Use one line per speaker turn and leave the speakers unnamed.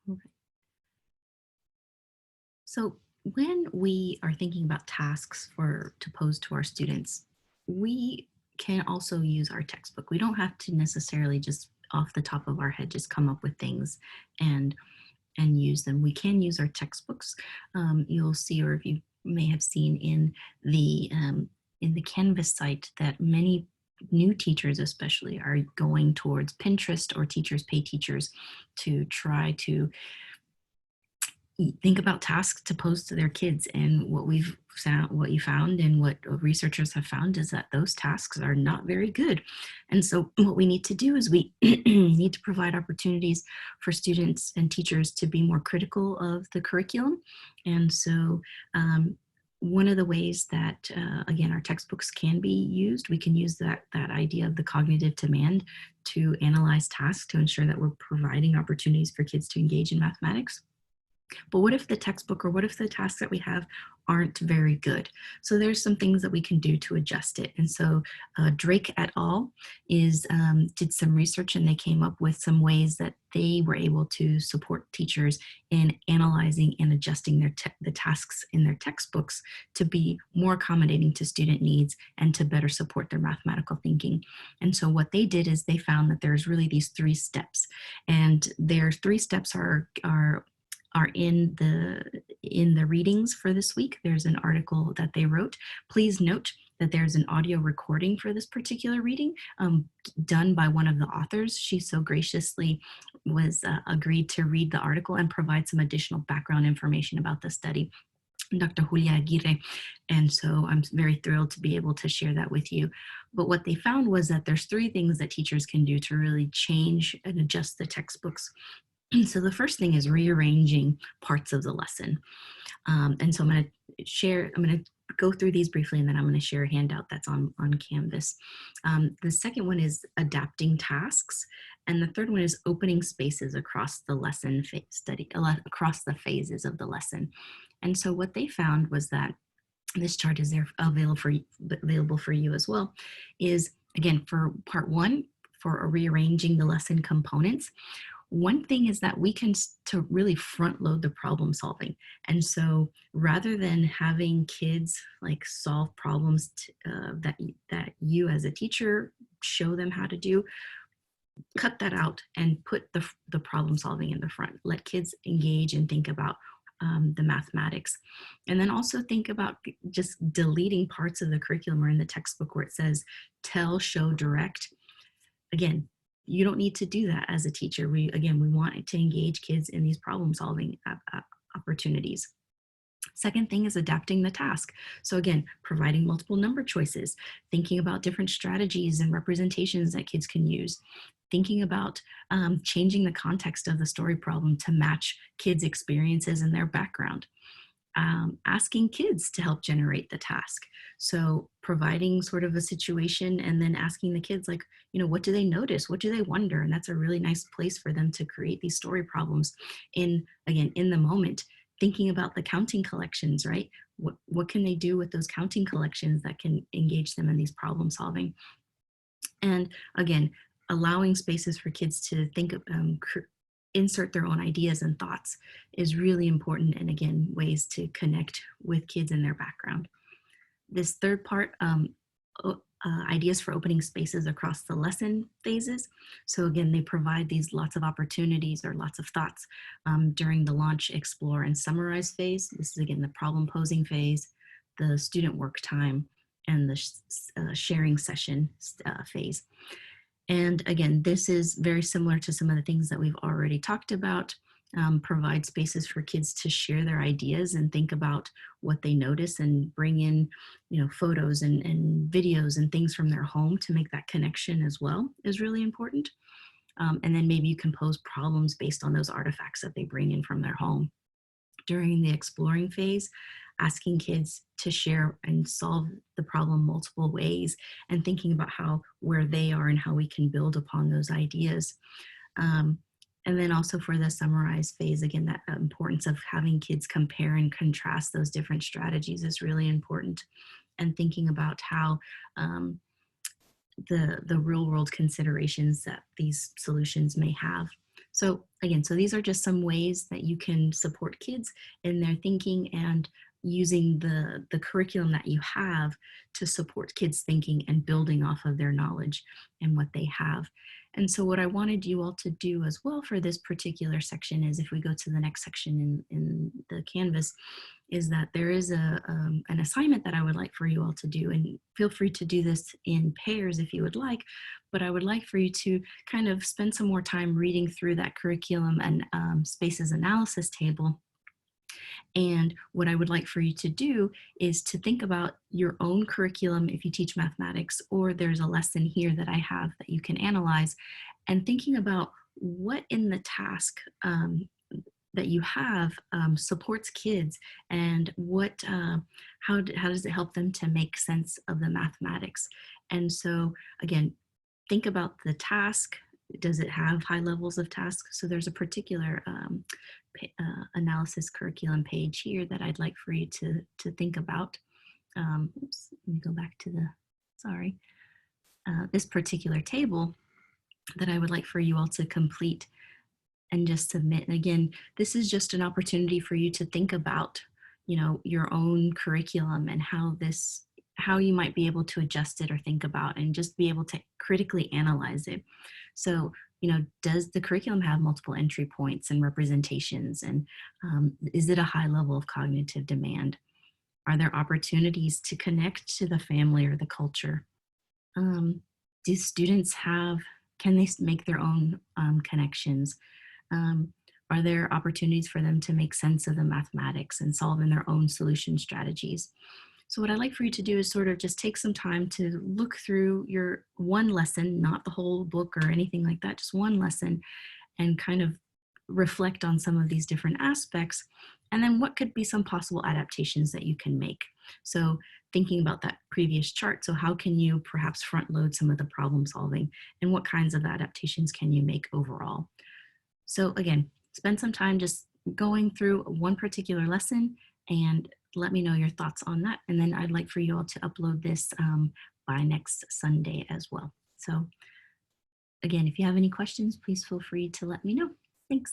All right. So when we are thinking about tasks to pose to our students, we can also use our textbook. We don't have to necessarily just off the top of our head just come up with things and use them. We can use our textbooks. You'll see, or if you may have seen in the Canvas site, that many new teachers especially are going towards Pinterest or Teachers Pay Teachers to try to think about tasks to pose to their kids. And what you found and what researchers have found is that those tasks are not very good. And so what we need to do is we need to provide opportunities for students and teachers to be more critical of the curriculum. And so one of the ways that, again, our textbooks can be used, we can use that idea of the cognitive demand to analyze tasks to ensure that we're providing opportunities for kids to engage in mathematics. But what if the textbook or what if the tasks that we have aren't very good? So there's some things that we can do to adjust it. And so Drake et al. Did some research, and they came up with some ways that they were able to support teachers in analyzing and adjusting the tasks in their textbooks to be more accommodating to student needs and to better support their mathematical thinking. And so what they did is they found that there's really these three steps, and their three steps are in the readings for this week. There's an article that they wrote. Please note that there's an audio recording for this particular reading done by one of the authors. She so graciously was agreed to read the article and provide some additional background information about the study, Dr. Julia Aguirre. And so I'm very thrilled to be able to share that with you. But what they found was that there's three things that teachers can do to really change and adjust the textbooks. So the first thing is rearranging parts of the lesson. And so I'm going to go through these briefly, and then I'm going to share a handout that's on Canvas. The second one is adapting tasks. And the third one is opening spaces across the lesson across the phases of the lesson. And so what they found was that this chart is there available for you as well, is again, for part one, for rearranging the lesson components. One thing is that we can to really front load the problem solving. And so rather than having kids like solve problems that you as a teacher show them how to do, cut that out and put the problem solving in the front. Let kids engage and think about the mathematics. And then also think about just deleting parts of the curriculum or in the textbook where it says tell, show, direct. Again, you don't need to do that as a teacher. We want to engage kids in these problem solving opportunities. Second thing is adapting the task. So again, providing multiple number choices, thinking about different strategies and representations that kids can use, thinking about changing the context of the story problem to match kids' experiences and their background. Asking kids to help generate the task. So providing sort of a situation and then asking the kids, like, what do they notice? What do they wonder? And that's a really nice place for them to create these story problems in the moment, thinking about the counting collections, right? What can they do with those counting collections that can engage them in these problem solving? And again, allowing spaces for kids to think of, insert their own ideas and thoughts is really important. And again, ways to connect with kids and their background. This third part, ideas for opening spaces across the lesson phases. So again, they provide these lots of opportunities or lots of thoughts during the launch, explore, and summarize phase. This is again the problem posing phase, the student work time, and the sharing session phase. And again, this is very similar to some of the things that we've already talked about. Provide spaces for kids to share their ideas and think about what they notice and bring in, photos and videos and things from their home to make that connection as well is really important. And then maybe you can pose problems based on those artifacts that they bring in from their home. During the exploring phase, asking kids to share and solve the problem multiple ways and thinking about where they are and how we can build upon those ideas. And then also for the summarize phase, again, that importance of having kids compare and contrast those different strategies is really important. And thinking about how the real world considerations that these solutions may have. So again, so these are just some ways that you can support kids in their thinking and using the curriculum that you have to support kids thinking and building off of their knowledge and what they have. And so what I wanted you all to do as well for this particular section is, if we go to the next section in the Canvas, is that there is an assignment that I would like for you all to do, and feel free to do this in pairs if you would like, but I would like for you to kind of spend some more time reading through that curriculum and spaces analysis table. And what I would like for you to do is to think about your own curriculum if you teach mathematics, or there's a lesson here that I have that you can analyze, and thinking about what in the task that you have supports kids, and how does it help them to make sense of the mathematics. And so again, think about the task. Does it have high levels of tasks? So there's a particular analysis curriculum page here that I'd like for you to think about. Oops, let me go back to this particular table that I would like for you all to complete and just submit. And again, this is just an opportunity for you to think about, your own curriculum and how you might be able to adjust it or think about, and just be able to critically analyze it. So, does the curriculum have multiple entry points and representations? And is it a high level of cognitive demand? Are there opportunities to connect to the family or the culture? Do students can they make their own connections? Are there opportunities for them to make sense of the mathematics and solve in their own solution strategies? So what I'd like for you to do is sort of just take some time to look through your one lesson, not the whole book or anything like that, just one lesson, and kind of reflect on some of these different aspects, and then what could be some possible adaptations that you can make. So thinking about that previous chart, so how can you perhaps front load some of the problem solving, and what kinds of adaptations can you make overall? So again, spend some time just going through one particular lesson and let me know your thoughts on that. And then I'd like for you all to upload this by next Sunday as well. So again, if you have any questions, please feel free to let me know. Thanks.